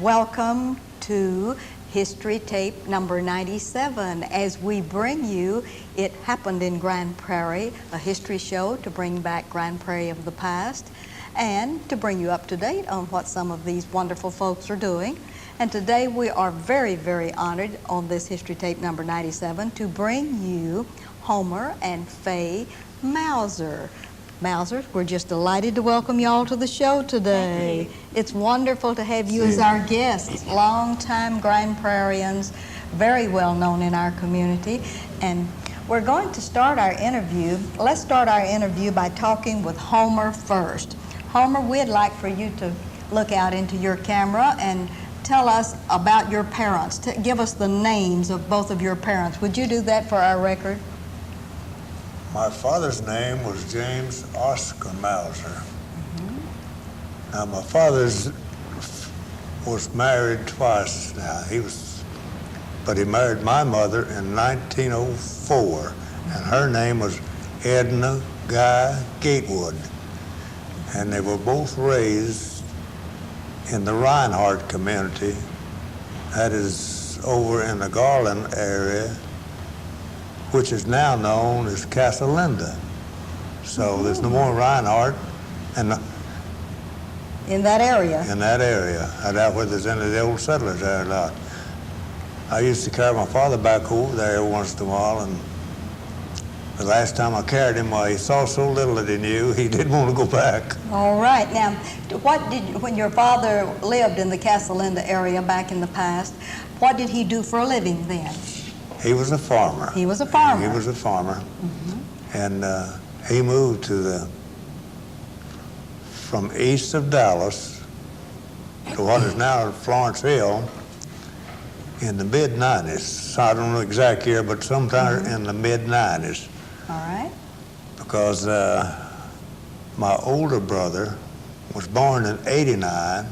Welcome to History Tape number 97 as we bring you It Happened in Grand Prairie, a history show to bring back Grand Prairie of the past and to bring you up to date on what some of these wonderful folks are doing. And today we are very, very honored on this History Tape number 97 to bring you Homer and Faye Mauser. Mausers, we're just delighted to welcome y'all to the show today. It's wonderful to have you as our guests, longtime Grand Prairians, very well known in our community. And we're going to start our interview. Let's start our interview by talking with Homer first. Homer, we'd like for you to look out into your camera and tell us about your parents. Give us the names of both of your parents. Would you do that for our record? My father's name was James Oscar Mauser. Now, my father's was married twice now. But he married my mother in 1904, and her name was Edna Guy Gatewood. And they were both raised in the Reinhardt community, that is over in the Garland area, which is now known as Casa Linda. So there's no more Reinhardt in that area. In that area. I doubt whether there's any of the old settlers there or not. I used to carry my father back over there once in a while, and the last time I carried him, he saw so little that he knew he didn't want to go back. All right. Now, when your father lived in the Casa Linda area back in the past, what did he do for a living then? He was a farmer. He was a farmer. He was a farmer. And he moved from east of Dallas to what is now Florence Hill in the mid-90s. I don't know the exact year, but sometime in the mid-90s. All right. Because my older brother was born in '89.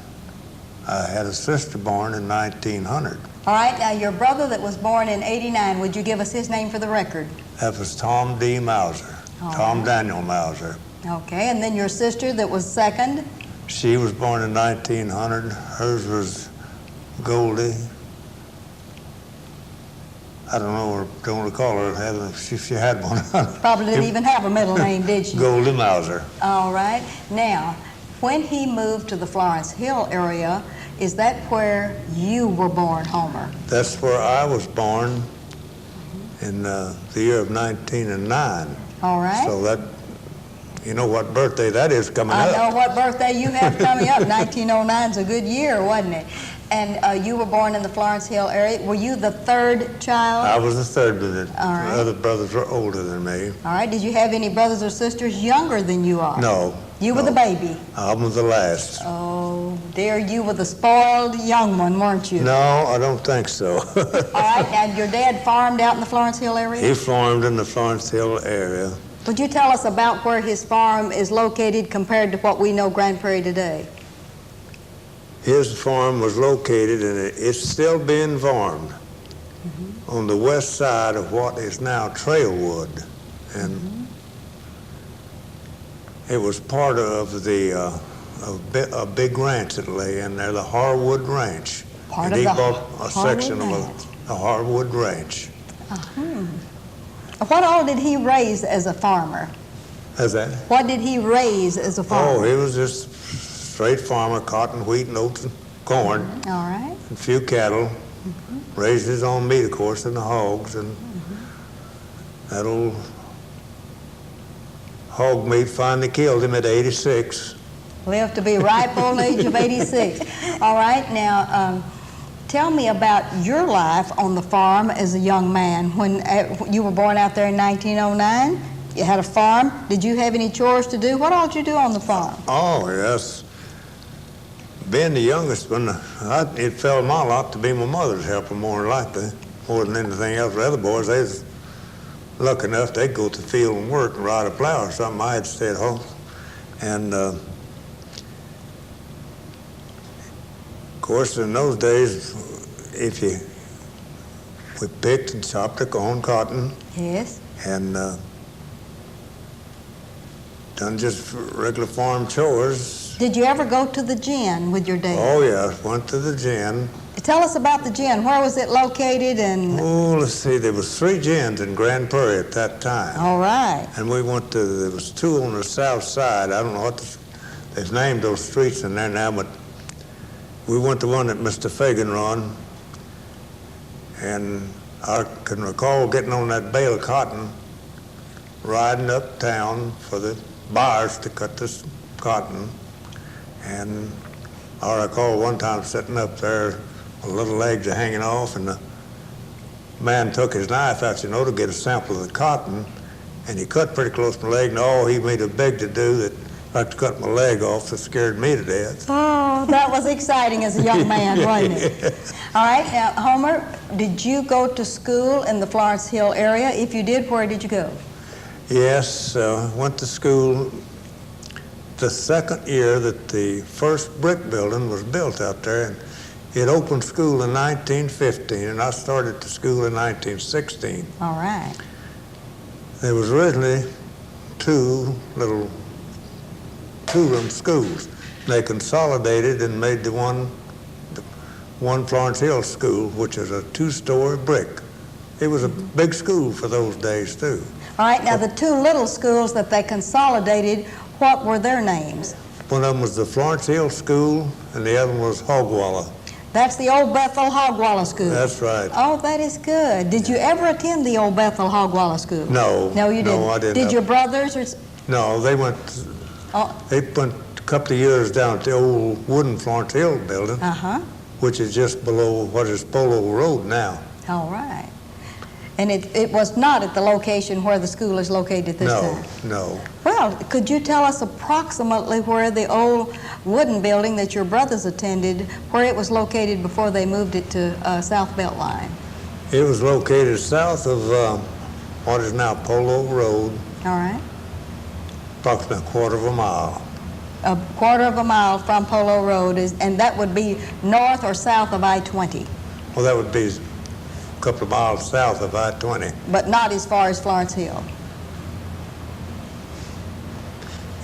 I had a sister born in 1900. All right, now your brother that was born in '89, would you give us his name for the record? That was Tom D. Mauser, Tom Daniel Mauser. Okay, and then your sister that was second? She was born in 1900. Hers was Goldie. I don't recall her. She had one. Probably didn't even have a middle name, did she? Goldie Mauser. All right. Now, when he moved to the Florence Hill area, is that where you were born, Homer? That's where I was born in the year of 1909. All right. So that, you know what birthday that is coming up. I know what birthday you have coming up. 1909 is a good year, wasn't it? And you were born in the Florence Hill area. Were you the third child? I was the third, but the All right. other brothers were older than me. All right. Did you have any brothers or sisters younger than you are? No. You were the baby? I was the last. Oh, dear, you were the spoiled young one, weren't you? No, I don't think so. All right, and your dad farmed out in the Florence Hill area? He farmed in the Florence Hill area. Would you tell us about where his farm is located compared to what we know Grand Prairie today? His farm was located, and it's still being farmed, on the west side of what is now Trailwood. And it was part of a big ranch that lay in there, the Harwood Ranch. Part and of he the bought a section Ranch. of a Harwood Ranch. What all did he raise as a farmer? How's that? What did he raise as a farmer? Oh, he was just straight farmer, cotton, wheat, and oats, and corn. All right. A few cattle. Raised his own meat, of course, and the hogs. And that old hog meat finally killed him at 86. Lived to be ripe old age of 86. All right, now tell me about your life on the farm as a young man. When you were born out there in 1909, you had a farm. Did you have any chores to do? What all did you do on the farm? Oh, yes. Being the youngest one, it fell my lot to be my mother's helper more than likely, more than anything else. The other boys, they was lucky enough they'd go to the field and work and ride a plow or something. I had to stay at home. And of course, in those days, we picked and chopped the corn, cotton. Yes. And done just regular farm chores. Did you ever go to the gin with your dad? Oh, yeah, went to the gin. Tell us about the gin. Where was it located? And Oh, let's see, there was 3 gins in Grand Prairie at that time. all right. And we went to, there was 2 on the south side. I don't know what they've named those streets in there now, but we went to one that Mr. Fagan run. And I can recall getting on that bale of cotton, riding uptown for the buyers to cut this cotton. And I recall one time sitting up there, the little legs are hanging off, and the man took his knife out, you know, to get a sample of the cotton, and he cut pretty close to my leg, and all he made a big to do that I had to cut my leg off. That scared me to death. Oh, that was exciting as a young man, wasn't it? All right, now, Homer, did you go to school in the Florence Hill area? If you did, where did you go? Yes, went to school the second year that the first brick building was built out there, and it opened school in 1915, and I started to school in 1916. All right. There was originally 2 little 2-room schools. They consolidated and made the one Florence Hill School, which is a 2-story brick. It was a big school for those days, too. All right, now the 2 little schools that they consolidated, what were their names? One of them was the Florence Hill School, and the other one was Hogwalla. That's the Old Bethel Hogwalla School. That's right. Oh, that is good. Did you ever attend the Old Bethel Hogwalla School? No. No, you didn't. No, I didn't. Did your brothers? Or... No, they went. Oh. They went a couple of years down at the old wooden Florence Hill building, which is just below what is Polo Road now. All right. And it was not at the location where the school is located this time? No. Well, could you tell us approximately where the old wooden building that your brothers attended, where it was located before they moved it to South Beltline? It was located south of what is now Polo Road. All right. Approximately a quarter of a mile. A quarter of a mile from Polo Road, and that would be north or south of I-20? Well, that would be a couple of miles south of I-20. But not as far as Florence Hill?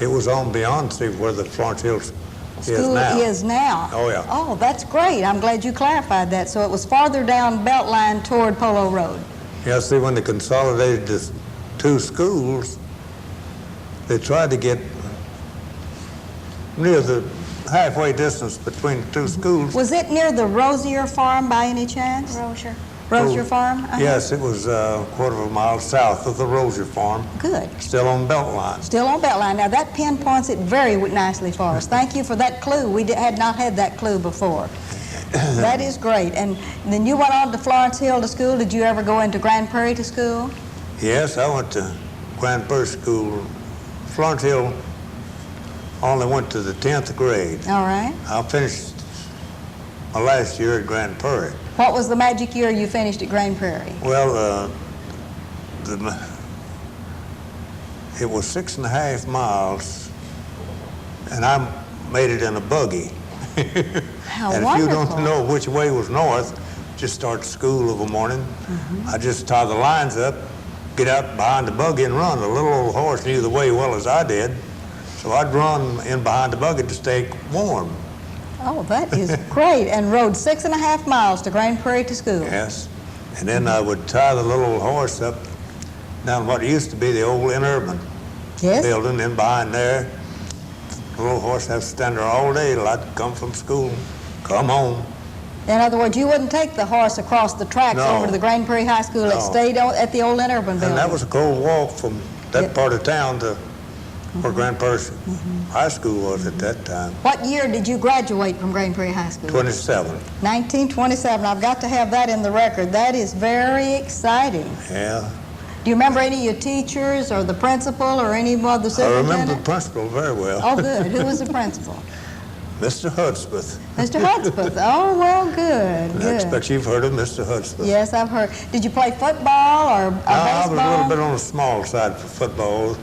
It was on beyond, see, where the Florence Hill School is now. Oh, yeah. Oh, that's great. I'm glad you clarified that. So it was farther down Beltline toward Polo Road. Yeah, see, when they consolidated the 2 schools, they tried to get near the halfway distance between the 2 schools. Was it near the Rosier Farm by any chance? Rosier Farm? Yes, it was a quarter of a mile south of the Rosier Farm. Good. Still on Beltline. Still on Beltline. Now that pinpoints it very nicely for us. Thank you for that clue. We had not had that clue before. That is great. And then you went on to Florence Hill to school. Did you ever go into Grand Prairie to school? Yes, I went to Grand Prairie School. Florence Hill only went to the 10th grade. All right. I finished my last year at Grand Prairie. What was the magic year you finished at Grand Prairie? Well, it was 6.5 miles, and I made it in a buggy. How and wonderful. If you don't know which way was north, just start school of a morning. I just tie the lines up, get out behind the buggy and run. The little old horse knew the way well as I did, so I'd run in behind the buggy to stay warm. Oh, that is great. And rode 6.5 miles to Grand Prairie to school. Yes. And then I would tie the little old horse up down what used to be the old Interurban building in behind there. The little horse had to stand there all day till I'd come from school, come home. In other words, you wouldn't take the horse across the tracks over to the Grand Prairie High School. It stayed at the old Interurban building. And that was a cold walk from that part of town to where Grand Prairie High School was at that time. What year did you graduate from Grand Prairie High School? 27. 1927. I've got to have that in the record. That is very exciting. Yeah. Do you remember any of your teachers or the principal or any of the superintendent? I remember the principal very well. Oh, good. Who was the principal? Mr. Hudspeth. Mr. Hudspeth. Oh, well, good. I expect you've heard of Mr. Hudspeth. Yes, I've heard. Did you play football or baseball? I was a little bit on the small side for football.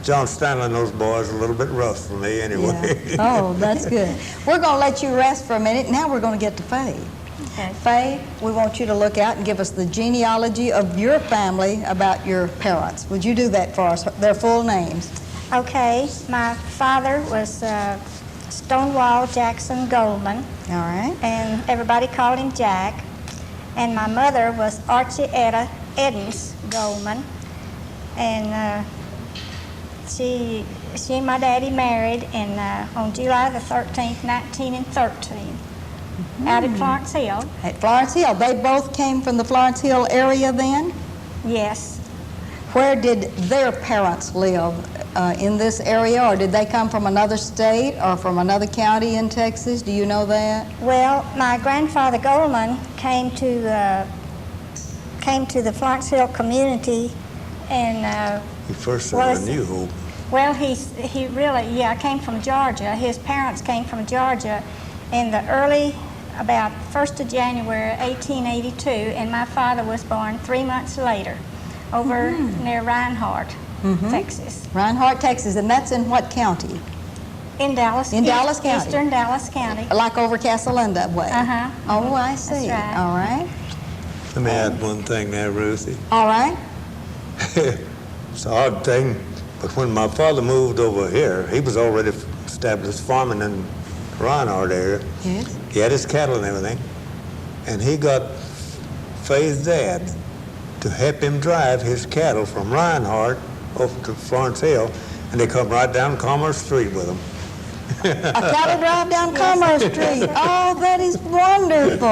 John Stanley and those boys are a little bit rough for me anyway. Yeah. Oh, that's good. We're going to let you rest for a minute. Now we're going to get to Faye. Okay. Faye, we want you to look out and give us the genealogy of your family about your parents. Would you do that for us? Their full names. Okay, my father was Stonewall Jackson Goldman, All right. and everybody called him Jack. And my mother was Archie Etta Eddins Goldman, and she and my daddy married on July the 13th, 1913, out at Florence Hill. At Florence Hill. They both came from the Florence Hill area then? Yes. Where did their parents live? In this area, or did they come from another state or from another county in Texas? Do you know that? Well, my grandfather Goldman came to the Florence Hill community, and He first said a New Hope. well, he really, came from Georgia. His parents came from Georgia in the early, about 1st of January, 1882, and my father was born 3 months later over near Reinhardt, Texas. Reinhardt, Texas, and that's in what county? In Dallas. In Dallas County. Eastern Dallas County. Like over Casa Linda way? Uh-huh. Oh, I see. right. All right. Let me add one thing there, Ruthie. All right. It's an odd thing, but when my father moved over here, he was already established farming in Reinhardt area. Yes. He had his cattle and everything, and he got Faye's dad to help him drive his cattle from Reinhardt over to Florence Hill, and they come right down Commerce Street with him. A cattle drive down Commerce Street. Oh, that is wonderful.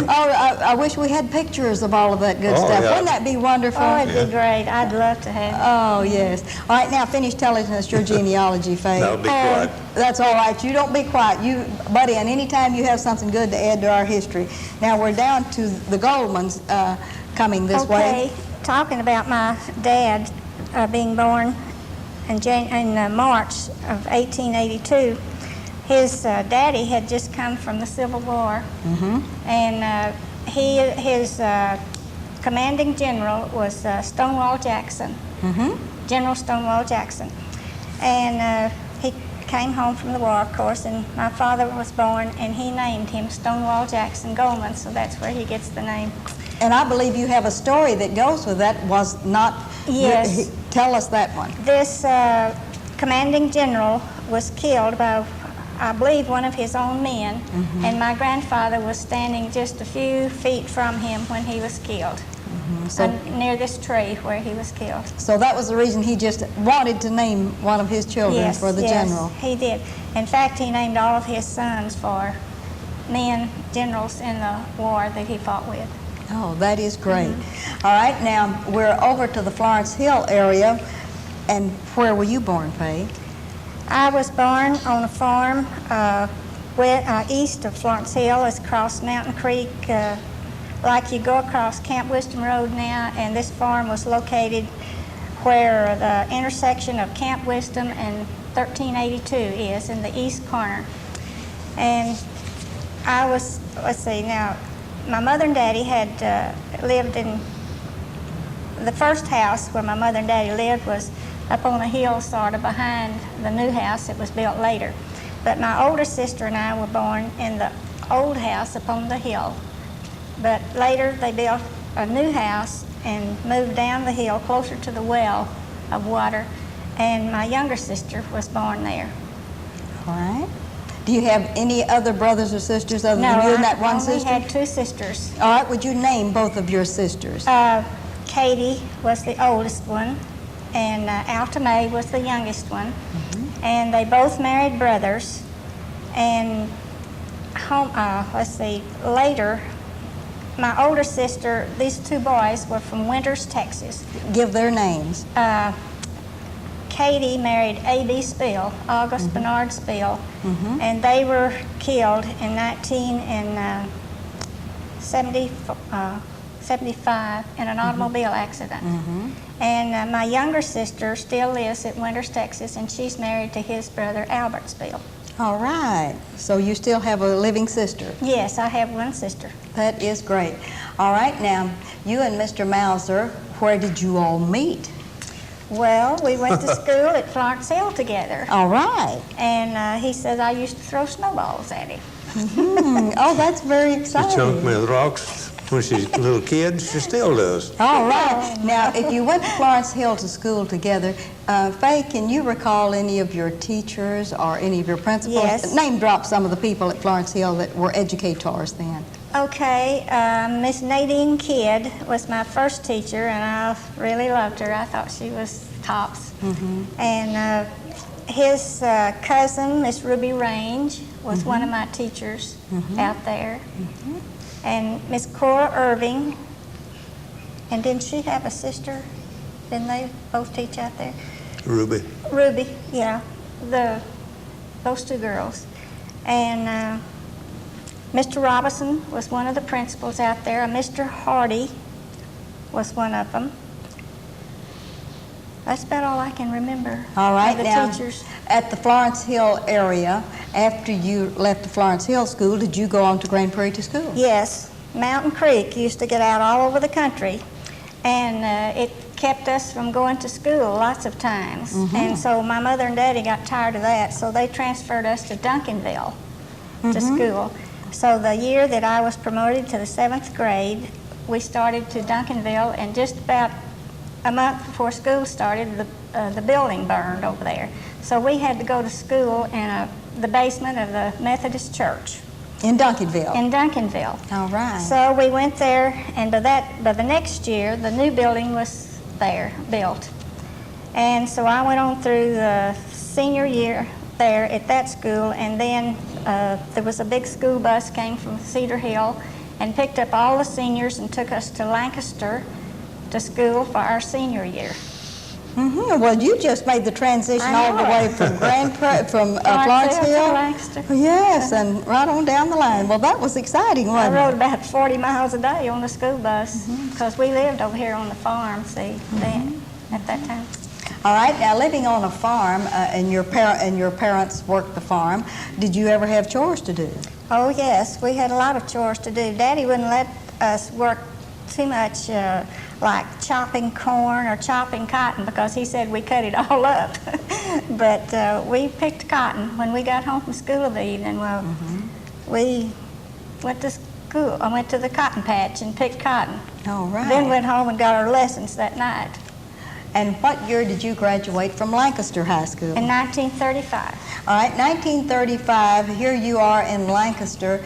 Oh, I wish we had pictures of all of that good Oh, stuff. yeah. Wouldn't that be wonderful? Oh, it'd be great. I'd love to have it. Oh, yes. All right, now finish telling us your genealogy, Faye. Now be quiet. That's all right. You don't be quiet. You, buddy, and anytime you have something good to add to our history. Now we're down to the Goldmans coming this way. Okay, talking about my dad being born in March of 1882, his daddy had just come from the Civil War, and his commanding general was Stonewall Jackson, General Stonewall Jackson, and he came home from the war, of course, and my father was born, and he named him Stonewall Jackson Goldman, so that's where he gets the name. And I believe you have a story that goes with that. Was not. Yes. Tell us that one. This commanding general was killed by, I believe, one of his own men, and my grandfather was standing just a few feet from him when he was killed, near this tree where he was killed. So that was the reason he just wanted to name one of his children for the general. He did. In fact, he named all of his sons for men, generals in the war that he fought with. Oh, that is great. All right, now we're over to the Florence Hill area. And where were you born, Faye? I was born on a farm east of Florence Hill. It's across Mountain Creek, like you go across Camp Wisdom Road now, and this farm was located where the intersection of Camp Wisdom and 1382 is, in the east corner. And I was, let's see now, my mother and daddy had lived in, the first house where my mother and daddy lived was up on a hill sort of behind the new house that was built later. But my older sister and I were born in the old house up on the hill. But later they built a new house and moved down the hill closer to the well of water, and my younger sister was born there. All right. Do you have any other brothers or sisters other than you and that one sister? No, I only had two sisters. All right, would you name both of your sisters? Katie was the oldest one, and Alta Mae was the youngest one. And they both married brothers. And later, my older sister, these two boys were from Winters, Texas. Give their names. Katie married A.B. Spill, August Bernard Spill, and they were killed in 1975 in an automobile accident. And my younger sister still lives at Winters, Texas, and she's married to his brother Albert Spill. All right. So you still have a living sister. Yes, I have one sister. That is great. All right, now, you and Mr. Mauser, where did you all meet? Well, we went to school at Florence Hill together. All right. And he says I used to throw snowballs at him. Oh, that's very You exciting. chunk me with rocks. When she's a little kid, she still does. All right. Now, if you went to Florence Hill to school together, Faye, can you recall any of your teachers or any of your principals? Yes. Name drop some of the people at Florence Hill that were educators then. Okay, Miss Nadine Kidd was my first teacher, and I really loved her. I thought she was tops. And his cousin, Miss Ruby Range, was one of my teachers out there. And Miss Cora Irving, and didn't she have a sister? Didn't they both teach out there? Ruby. Ruby, yeah, those two girls. And Mr. Robinson was one of the principals out there. Mr. Hardy was one of them. That's about all I can remember. All right, of the now, teachers. at the Florence Hill area, after you left the Florence Hill School, did you go on to Grand Prairie to school? Yes, Mountain Creek used to get out all over the country, and it kept us from going to school lots of times. And so my mother and daddy got tired of that, so they transferred us to Duncanville to school. So the year that I was promoted to the 7th grade, we started to Duncanville, and just about a month before school started, the building burned over there. So we had to go to school in the basement of the Methodist Church. In Duncanville? In Duncanville. All right. So we went there, and by the next year, the new building was there, built. And so I went on through the senior year there at that school, and then there was a big school bus came from Cedar Hill and picked up all the seniors and took us to Lancaster to school for our senior year. Well, you just made the transition I all the know way it. from Florence Hill to Hill. Lancaster. Yes, and right on down the line. Well, that was exciting, I wasn't rode it? about 40 miles a day on the school bus because we lived over here on the farm, see, then, at that time. All right. Now, living on a farm, and your parents worked the farm, did you ever have chores to do? Oh, yes, we had a lot of chores to do. Daddy wouldn't let us work too much like chopping corn or chopping cotton because he said we cut it all up. But we picked cotton when we got home from school of the evening. Well, we went to school. I went to the cotton patch and picked cotton. All right. Then went home and got our lessons that night. And what year did you graduate from Lancaster High School? In 1935. All right, 1935, here you are in Lancaster,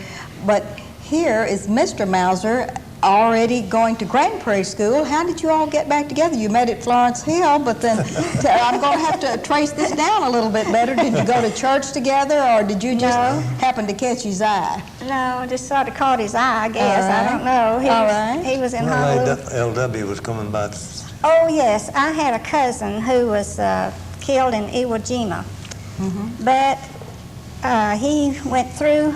but here is Mr. Mauser already going to Grand Prairie School. How did you all get back together? You met at Florence Hill, but then I'm going to have to trace this down a little bit better. Did you go to church together, or did you just happen to catch his eye? No, just sort of caught his eye, I guess. I don't know. He was in Honolulu. LW was coming by. Oh, yes. I had a cousin who was killed in Iwo Jima. But he went through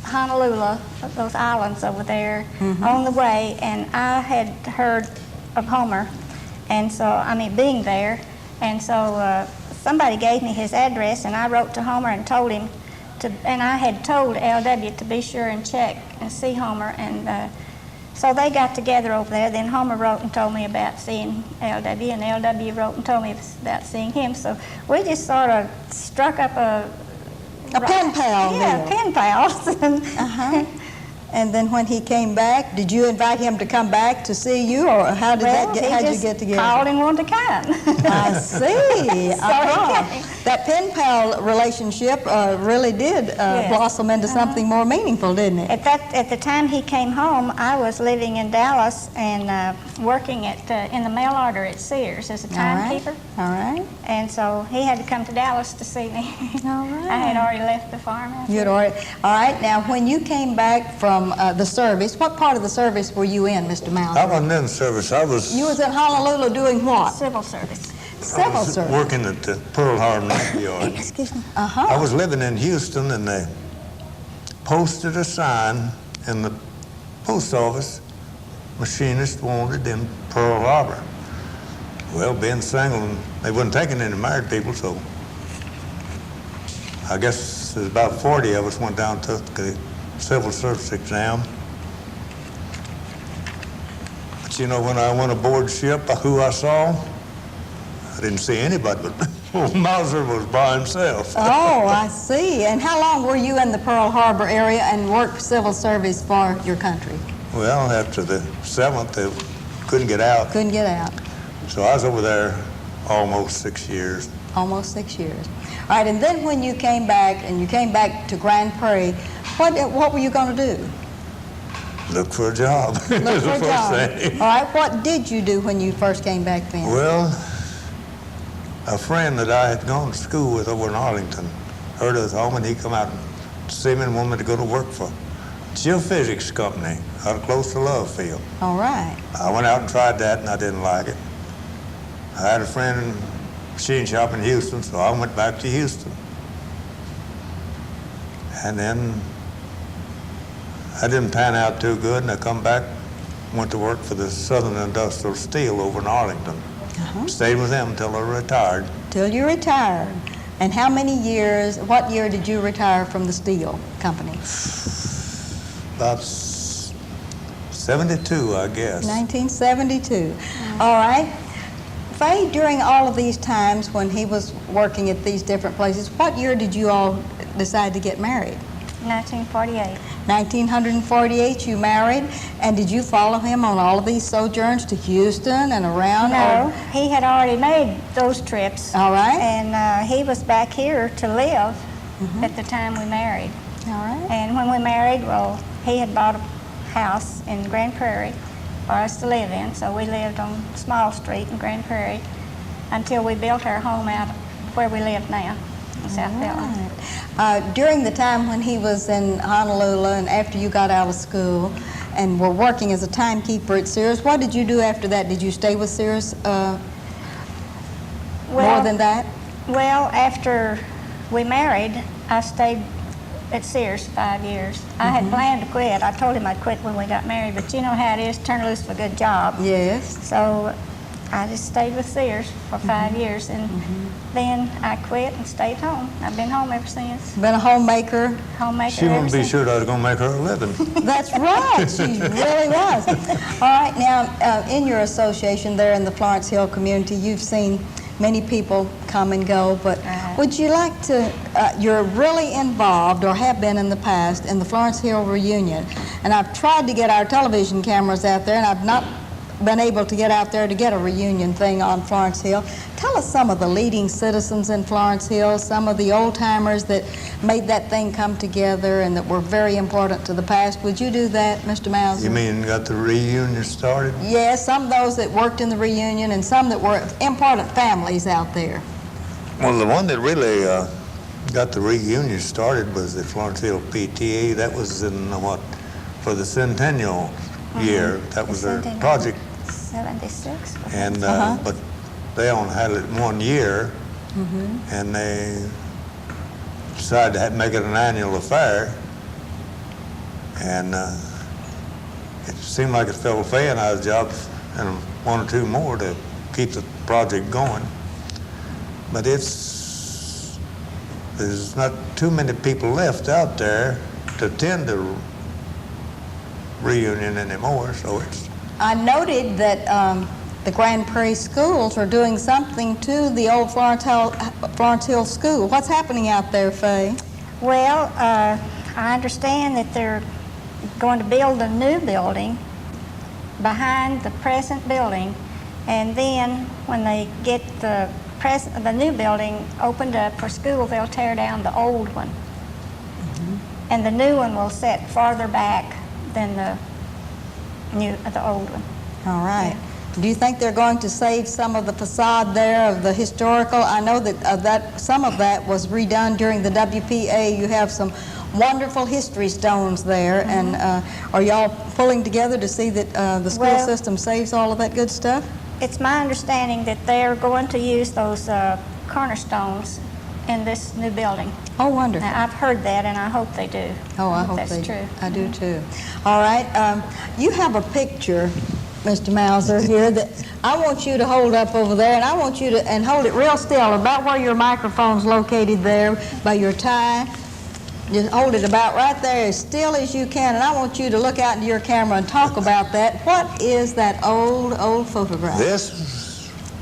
Honolulu, those islands over there, on the way, and I had heard of Homer, and so, being there, and so somebody gave me his address, and I wrote to Homer and told him and I had told LW to be sure and check and see Homer, and so they got together over there. Then Homer wrote and told me about seeing LW, and LW wrote and told me about seeing him. So we just sort of struck up a pen pal. Yeah, pen pals. And then when he came back, did you invite him to come back to see you, or how did how did you get together? Called and wanted to come. I see. So he came. That pen pal relationship really did blossom into something more meaningful, didn't it? At the time he came home, I was living in Dallas and working in the mail order at Sears as a timekeeper. All right. And so he had to come to Dallas to see me. All right. I had already left the farm. You'd already. All right. Now, when you came back from the service, what part of the service were you in, Mr. Mauser? I wasn't in service. You was in Honolulu doing what? Civil service. Civil service. Working at the Pearl Harbor Navy Yard. Excuse me. I was living in Houston, and they posted a sign in the post office, machinist wanted in Pearl Harbor. Well, being single, they wasn't taking any married people, so I guess there's about 40 of us went down and took the civil service exam. But you know, when I went aboard ship, who I saw? I didn't see anybody, but old Mauser was by himself. Oh, I see. And how long were you in the Pearl Harbor area and worked civil service for your country? Well, after the 7th, they couldn't get out. Couldn't get out. So I was over there almost 6 years. Almost 6 years. All right, and then when you came back, and you came back to Grand Prairie, what were you going to do? Look for a job. Look was for the a first job. thing. All right, what did you do when you first came back then? Well, a friend that I had gone to school with over in Arlington heard of us home, and he come out and see me and wanted me to go to work for a geophysics company out close to Love Field. All right. I went out and tried that, and I didn't like it. I had a friend in a machine shop in Houston, so I went back to Houston. And then I didn't pan out too good, and I come back, went to work for the Southern Industrial Steel over in Arlington. Stayed with them until I retired. Till you retired. And how many years, what year did you retire from the steel company? About 72, I guess. 1972. All right. Faye, during all of these times when he was working at these different places, what year did you all decide to get married? 1948. 1948 you married, and did you follow him on all of these sojourns to Houston and around? No, he had already made those trips. All right. And he was back here to live at the time we married. All right. And when we married, well, he had bought a house in Grand Prairie for us to live in, so we lived on Small Street in Grand Prairie until we built our home out where we live now in South Belleville. During the time when he was in Honolulu and after you got out of school and were working as a timekeeper at Sears, what did you do after that? Did you stay with Sears more than that? Well, after we married, I stayed at Sears 5 years. I had planned to quit. I told him I'd quit when we got married, but you know how it is, turn loose for a good job. Yes. So I just stayed with Sears for 5 years, and then I quit and stayed home. I've been home ever since. Been a homemaker. Homemaker She ever wanted to be since. sure I was going to make her a living. That's right. She really was. All right. Now, in your association there in the Florence Hill community, you've seen many people come and go, but would you like to, you're really involved or have been in the past in the Florence Hill reunion, and I've tried to get our television cameras out there, and I've not been able to get out there to get a reunion thing on Florence Hill. Tell us some of the leading citizens in Florence Hill, some of the old-timers that made that thing come together and that were very important to the past. Would you do that, Mr. Mauser? You mean got the reunion started? Yes, some of those that worked in the reunion and some that were important families out there. Well, the one that really got the reunion started was the Florence Hill PTA. That was in for the centennial year. That was their Centennial. project. 76. And but they only had it 1 year, and they decided to make it an annual affair. And it seemed like it fell to Faye and I's job and one or two more to keep the project going. But there's not too many people left out there to attend the reunion anymore, so it's. I noted that the Grand Prairie schools are doing something to the old Florence Hill School. What's happening out there, Faye? Well, I understand that they're going to build a new building behind the present building, and then when they get the new building opened up for school, they'll tear down the old one. And the new one will set farther back than the old one. All right. Do you think they're going to save some of the facade there of the historical? I know that some of that was redone during the WPA. You have some wonderful history stones there, and are y'all pulling together to see that the school system saves all of that good stuff? It's my understanding that they're going to use those cornerstones in this new building. Oh, wonderful. Now, I've heard that, and I hope they do. Oh, I hope that's they true. I do too. All right. You have a picture, Mr. Mauser, here that I want you to hold up over there, and I want you to hold it real still, about where your microphone's located there by your tie. Just hold it about right there as still as you can, and I want you to look out into your camera and talk about that. What is that old photograph? This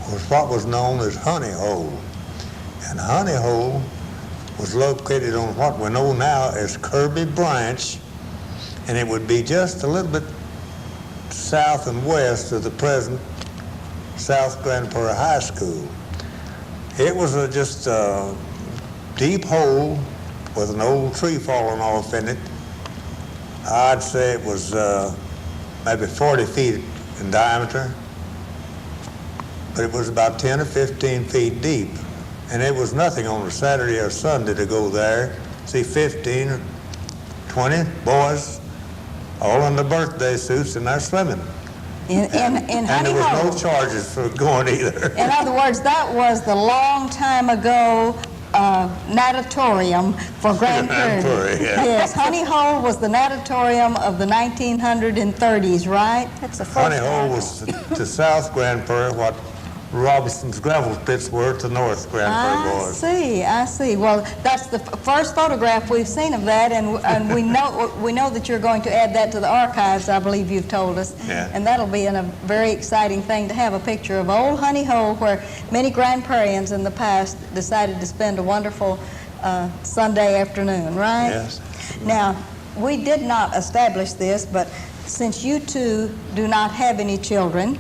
was what was known as Honey Hole. And Honey Hole was located on what we know now as Kirby Branch, and it would be just a little bit south and west of the present South Grand Prairie High School. It was just a deep hole with an old tree falling off in it. I'd say it was maybe 40 feet in diameter, but it was about 10 or 15 feet deep. And it was nothing on a Saturday or Sunday to go there, see 15 or 20 boys all in their birthday suits and they're swimming. In And Honey there was Hole. no charges for going either. In other words, that was the long time ago natatorium for Grand Grand Prairie. Prairie, yeah. Yes, Honey Hole was the natatorium of the 1930s, right? That's the first Honey Hole one. was to South Grand Prairie what Robinson's gravel pits were to North Grand Prairie I was. see, I see. Well, that's the first photograph we've seen of that, and we know that you're going to add that to the archives, I believe you've told us. Yeah. And that'll be a very exciting thing to have a picture of old Honey Hole where many Grand Prairians in the past decided to spend a wonderful Sunday afternoon, right? Yes. Now, we did not establish this, but since you two do not have any children,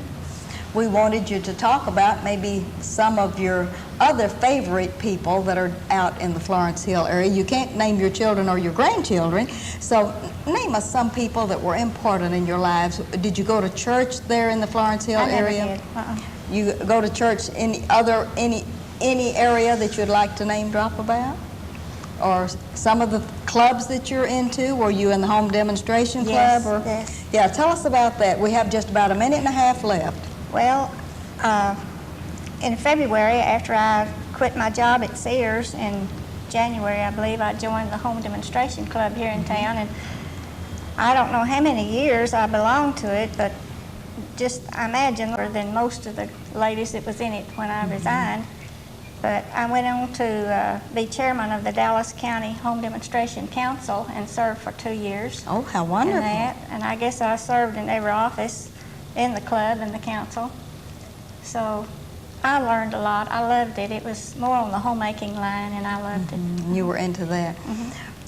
we wanted you to talk about maybe some of your other favorite people that are out in the Florence Hill area. You can't name your children or your grandchildren, so name us some people that were important in your lives. Did you go to church there in the Florence Hill I never area? did. You go to church in any area that you'd like to name drop about? Or some of the clubs that you're into? Were you in the home demonstration Yes, club? yes. Yeah, tell us about that. We have just about a minute and a half left. Well, in February, after I quit my job at Sears in January, I believe, I joined the Home Demonstration Club here in town, and I don't know how many years I belonged to it, but just I imagine more than most of the ladies that was in it when I resigned. But I went on to be chairman of the Dallas County Home Demonstration Council and served for 2 years. Oh, how in wonderful. that, and I guess I served in every office in the club and the council. So I learned a lot. I loved it. It was more on the homemaking line, and I loved it. You were into that.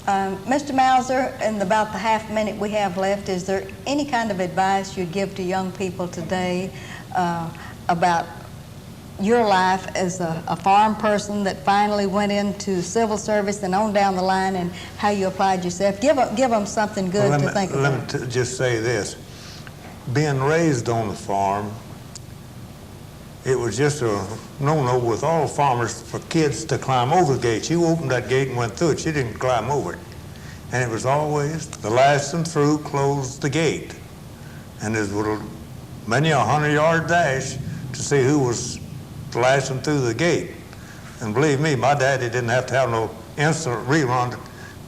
Mr. Mauser, in about the half minute we have left, is there any kind of advice you'd give to young people today about your life as a farm person that finally went into civil service and on down the line, and how you applied yourself? Give them something good to think about. Let me just say this. Being raised on the farm, it was just a no-no with all farmers for kids to climb over the gate. You opened that gate and went through it. You didn't climb over it. And it was always the last one through closed the gate. And there was many a 100-yard dash to see who was the last one through the gate. And believe me, my daddy didn't have to have no instant rerun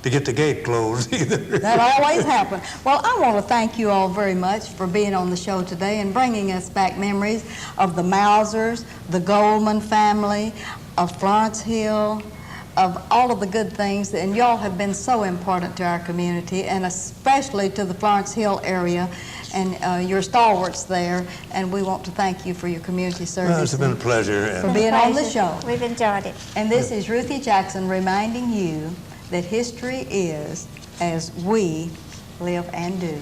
to get the gate closed either. That always happened. Well, I want to thank you all very much for being on the show today and bringing us back memories of the Mausers, the Goldman family, of Florence Hill, of all of the good things, and y'all have been so important to our community, and especially to the Florence Hill area, and your stalwarts there, and we want to thank you for your community service. Well, it's been a pleasure. For being on the show. We've enjoyed it. And this is Ruthie Jackson reminding you that history is as we live and do.